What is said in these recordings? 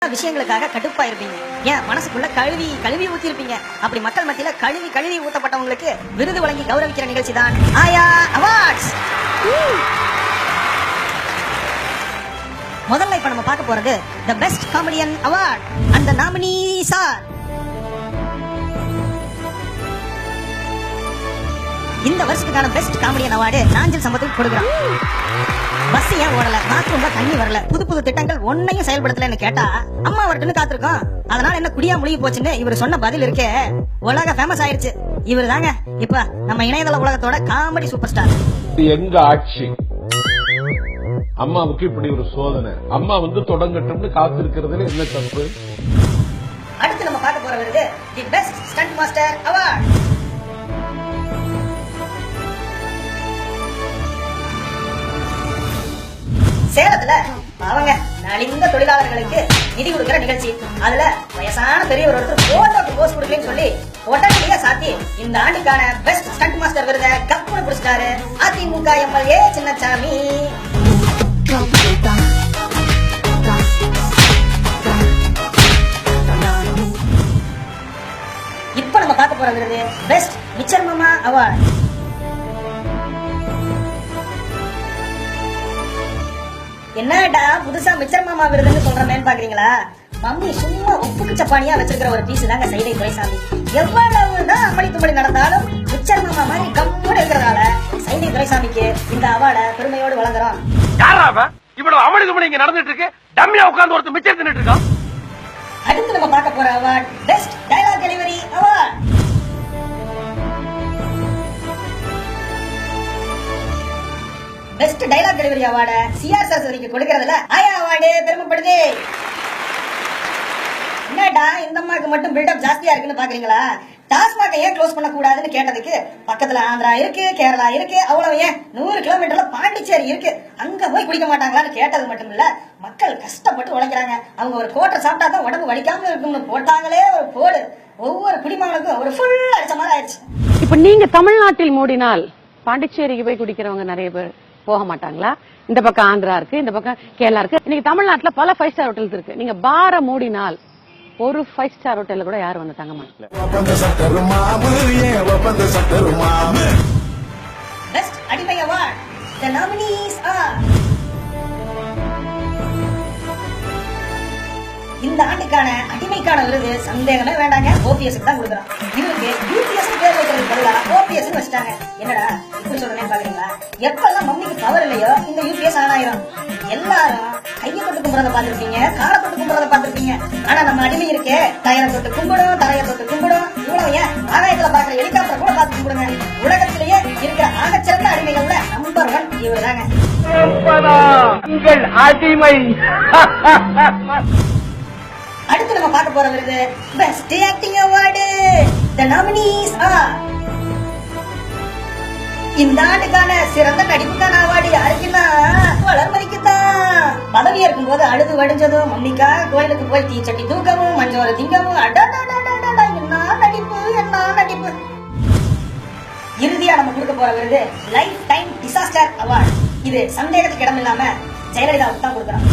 விஷயங்களுக்காக கடுப்பா இருப்பீங்க. ஏன் மனசுக்குள்ள கழுவி ஊத்தி இருப்பீங்க. அப்படி மக்கள் மத்தியில கழுவி ஊத்தப்பட்டவங்களுக்கு விருது வழங்கி கௌரவிக்கிற நிகழ்ச்சி தான் ஆயா அவார்ட்ஸ். முதல்ல இப்ப நம்ம பார்க்க போறது தி பெஸ்ட் காமெடியன் அவார்ட். அந்த நாமினீஸ் ஆர் இந்த வருஷத்துக்கான பெஸ்ட் காமெடியன் அவார்டு நாஞ்சில் சம்பத்துக்கு கொடுக்குறான். பஸ் ஏன் ஓடல, பாத்ரூம்ல தண்ணி வரல, புது திட்டங்கள் ஒன்னையும் செயல்படுத்தலன்னு கேட்டா அம்மா வரட்டுன்னு காத்திருக்கோம். அதனால என்ன குடியா முழுகி போச்சுன்னு இவர் சொன்ன பதில் இருக்கே உலக ஃபேமஸ் ஆயிருச்சு. இவர் தாங்க இப்ப நம்ம இணையதள உலகத்தோட காமெடி சூப்பர் ஸ்டார். எங்க ஆட்சி அம்மாவுக்கு இப்படி ஒரு சோதனை, அம்மா தொடங்கட்டும்னு காத்திருக்கிறதுல என்ன தப்பு? அடுத்து நம்ம பார்க்க போறது the best stunt master award. சேலத்துல அவங்க நலிந்த தொழிலாளர்களுக்கு நிதி கொடுக்கிற நிகழ்ச்சி. அதுல வயசான பெரியவர் ஒருத்தர் போட்டோக்கு போஸ் கொடுக்கலன்னு சொல்லி உடனடியா சாத்தி இந்த ஆண்டுக்கான பெஸ்ட் ஸ்டண்ட் மாஸ்டர் விருதை கப்புனு புடிச்சிட்டாரு அதிமுக எம்எல்ஏ சின்னசாமி. இப்ப நம்ம பார்க்க போற விருது பெஸ்ட் மிச்சர் மாமா அவார்ட். என்னடா புதுசா மிச்சர் மாமா விருதுன்னு சொல்றேன்னு பாக்குறீங்களா? மம்மி சும்மா உப்புக்கு சப்பானியா வச்சிருக்கிற ஒரு பீஸ் தாங்க சைதை துரைசாமி. எவ்வளவுதான் அமளி துமளி நடந்தாலும் மிச்சர் மாமா மாதிரி கம்மோடு இருக்கிறதால சைதை துரைசாமிக்கு இந்த அவார்டை பெருமையோடு வழங்குறோம். இவ்வளவு அமளி துமளி இங்க நடந்துட்டு இருக்கு, டம்மியா உட்கார்ந்து ஒருத்தர் மிச்சர் தின்னுட்டு இருக்கான். அடுத்து நம்ம பார்க்க போற award best dialogue delivery award. Best dialogue delivery award C R சரஸ்வதிக்கு கொடுக்கறதுல ஆயா அவார்டு பெருமைப்படுது. என்னடா இந்த அம்மாக்கு மட்டும் பில்டப் ஜாஸ்தியா இருக்குன்னு பாக்குறீங்களா? டாஸ்மாக ஏன் க்ளோஸ் பண்ண கூடாதுன்னு கேட்டதுக்கு பக்கத்துல ஆந்திரா இருக்கு, கேரளா இருக்கு, அவ்வளவு ஏன் 100 கிலோமீட்டர்ல பாண்டிச்சேரி இருக்கு, அங்க போய் குடிக்க மாட்டாங்களான்னு கேட்டது மட்டும் இல்ல, மக்கள் கஷ்டப்பட்டு உழைக்கிறாங்க, அவங்க ஒரு கோட்டை சாப்பிட்டா தான் உடம்பு வலிக்காம இருக்கும்னு போட்டாங்களே ஒரு போடு. ஒவ்வொரு குடிமகனுக்கும் ஒரு ஃபுல் அடிச்ச மாதிரி ஆயிடுச்சு. இப்ப நீங்க தமிழ்நாட்டில் மூடினால் பாண்டிச்சேரிக்கு போய் குடிக்கிறவங்க நிறைய பேர் போக மாட்டாங்களா? இந்த பக்கம் ஆந்திரா இருக்கு, இந்த பக்கம் கேரளா இருக்கு. இன்னைக்கு தமிழ்நாட்டுல பல 5 ஸ்டார் ஹோட்டல்ஸ் இருக்கு. நீங்க பார மூடினால் ஒரு 5 ஸ்டார் ஹோட்டல்ல கூட யாரும் வந்து தங்க மாட்டாங்க. பெஸ்ட் அடிமை அவார்ட். The nominees are இந்த ஆண்டுக்கான அடிமைக்கான விருது சந்தேகமே வேண்டாங்க ஓபிஎஸ் தான் கொடுக்குறோம். இவருக்கு யூபிஎஸ் பேர் வைக்கிறதுக்கு பதிலா ஓபிஎஸ் வச்சுட்டாங்க. என்னடா இப்படி சொல்றேன்னு பாக்குறீங்களா? எப்பெல்லாம் மம்மிக்கு பவர் இல்லையோ இந்த யூபிஎஸ் ஆன் ஆயிரும். எல்லாரும் கையை தொட்டு கும்புறத பாத்துருப்பீங்க, காலை தொட்டு கும்புறத பாத்துருப்பீங்க. ஆனா நம்ம அடிமை இருக்கே டயரை தொட்டு கும்பிடும், தரையை தொட்டு கும்பிடும். இவ்வளவு ஏன் ஆகாயத்துல பாக்குற ஹெலிகாப்டர் கூட பார்த்து கும்பிடுங்க. உலகத்திலேயே இருக்கிற ஆகச்சிறந்த அடிமைகள்ல நம்பர் 1 இவர் தாங்க. அடிமை. அடுத்து நம்ம பார்க்க போற விருது best acting award. The nominees are இந்த ஆண்டுக்கான சிறந்த நடிப்புக்கான அவார்டு யாருக்குன்னா வளர்மதிக்கு தான். பதவி இருக்கும் போது அழுது வடிஞ்சதும், மம்மிக்கா கோயிலுக்கு போய் தீச்சட்டி தூக்கவும், மஞ்சோர திங்கவும், என்ன நடிப்பு. இறுதியா நம்ம கொடுக்க போற விருது லைஃப் டைம் டிசாஸ்டர் அவார்டு. இது சந்தேகத்துக்கு இடம் இல்லாம ஜெயலலிதாவுக்கு தான் கொடுக்குறோம்.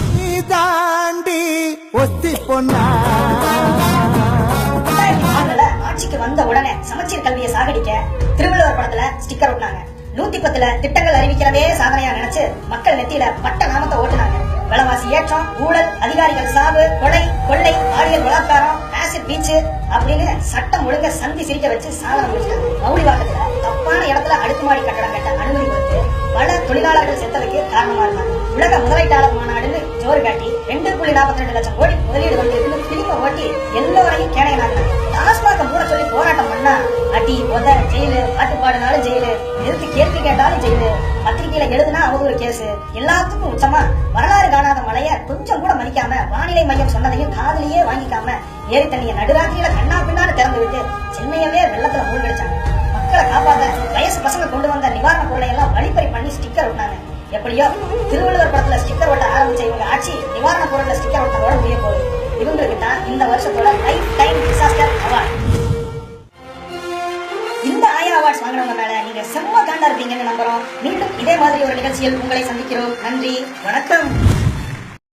ஆட்சிக்கு வந்த உடனே சமச்சீர் கல்வியை சாகடிக்க திருவள்ளுவர் படத்துல ஸ்டிக்கர் ஒட்டினாங்க. 110 திட்டங்கள் அறிவிக்கிறதே சாதனையா நினைச்சு மக்கள் நெத்தியில பட்ட நாமத்தை ஓட்டுனாங்க. விலைவாசி ஏற்றம், ஊழல், அதிகாரிகள் சாவு, கொலை, கொள்ளை, பாலியல் பலாத்காரம், ஆசிட் பீச் அப்படின்னு சட்டம் ஒழுங்க சந்தி சிரிக்க வச்சு சாதனை முடிச்சாங்க. மௌலிவாக்கத்துல தப்பான இடத்துல அடுக்குமாடி கட்டடம் கட்ட அனுமதி கொடுத்து பல தொழிலாளர்கள் செத்ததுக்கு காரணமா இருந்தாங்க. உலக முதலீட்டாளர் மாநாடுன்னு ஜோறு காட்டி 2.42 லட்சம் கோடி முதலீடு வந்து பிலிம ஓட்டி எல்லோரையும் கேனையினாங்க. டாஸ்மாக மூட சொல்லி போராட்டம் பண்ணா அடி உத ஜெயிலு, பாட்டு பாடினாலும் ஜெயிலு, எதிர்த்து கேள்வி கேட்டாலும் ஜெயிலு, பத்திரிகையில எழுதுனா அவதூறு கேசு. எல்லாத்துக்கும் உச்சமா வரலாறு காணாத மழைய கொஞ்சம் கூட மதிக்காம வானிலை மையம் சொன்னதையும் காதலியே வாங்கிக்காம ஏரி தண்ணியை நடுராத்திரியில கண்ணா பின்னான்னு திறந்து விட்டு சென்னையவே வெள்ளத்துல மூழ்கடிச்சாங்க. மக்களை காப்பாத வயசு பசங்க கொண்டு வந்த நிவாரண பொருளை எல்லாம் வழிப்பறி பண்ணி ஸ்டிக்கர் ஒட்டினாங்க. எப்படியோ திருவள்ளுவர் படத்துல ஸ்டிக்கர் ஒட்ட ஆரம்பிச்ச இவங்க ஆட்சி நிவாரண பொருள்ல ஸ்டிக்கர் ஒட்டோட முடிய போகுது. இவங்களுக்கு தான் இந்த வருஷத்தோட லைஃப் டைம் டிசாஸ்டர் அவார்டு. இந்த ஆயா அவார்ட்ஸ் வாங்கினவங்க மேல நீங்க செம்ம காண்டா இருப்பீங்கன்னு நம்புறோம். மீண்டும் இதே மாதிரி ஒரு நிகழ்ச்சியில் உங்களை சந்திக்கிறோம். நன்றி, வணக்கம்.